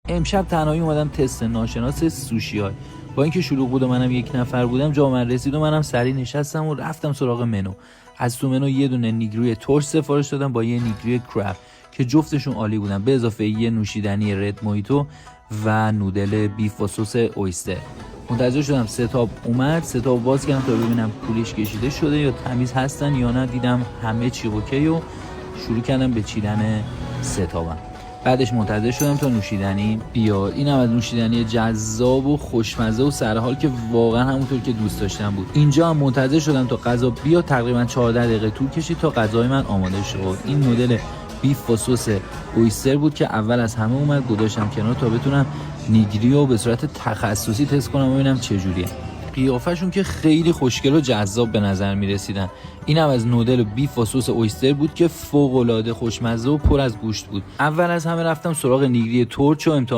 امشب تنهایی اومدم تست ناشناس سوشی های. با اینکه شلوغ بود و منم یک نفر بودم، جا من رسید و منم سریع نشستم و رفتم سراغ منو. از تو منو یه دونه نیگروی ترش سفارش دادم با یه نیگروی کراب که جفتشون عالی بودن، به اضافه یه نوشیدنی رد مویتو و نودل بیف و سس اویستر. منتظر شدم ستاب اومد، ستاب باز کردم تا ببینم پولش کشیده شده یا تمیز هستن یا نه. دیدم همه چی اوکی و شروع کردم به چیدن ستابم. بعدش منتظر شدم تا نوشیدنی بیاد. این هم از نوشیدنی جذاب و خوشمزه و سرحال که واقعا همونطور که دوست داشتم بود. اینجا هم منتظر شدم تا غذا بیاد. تقریبا 14 دقیقه طول کشید تا غذای من آماده شد. این مدل بیف و سس اویستر بود که اول از همه اومد، گذاشتم کنار تا بتونم نیگری رو به صورت تخصصی تست کنم و ببینم چه جوریه. قیافشون که خیلی خوشگل و جذاب به نظر می رسیدن. این هم از نودل بیف و سس اویستر بود که فوق العاده خوشمزه و پر از گوشت بود. اول از همه رفتم سراغ نیگری ترچ و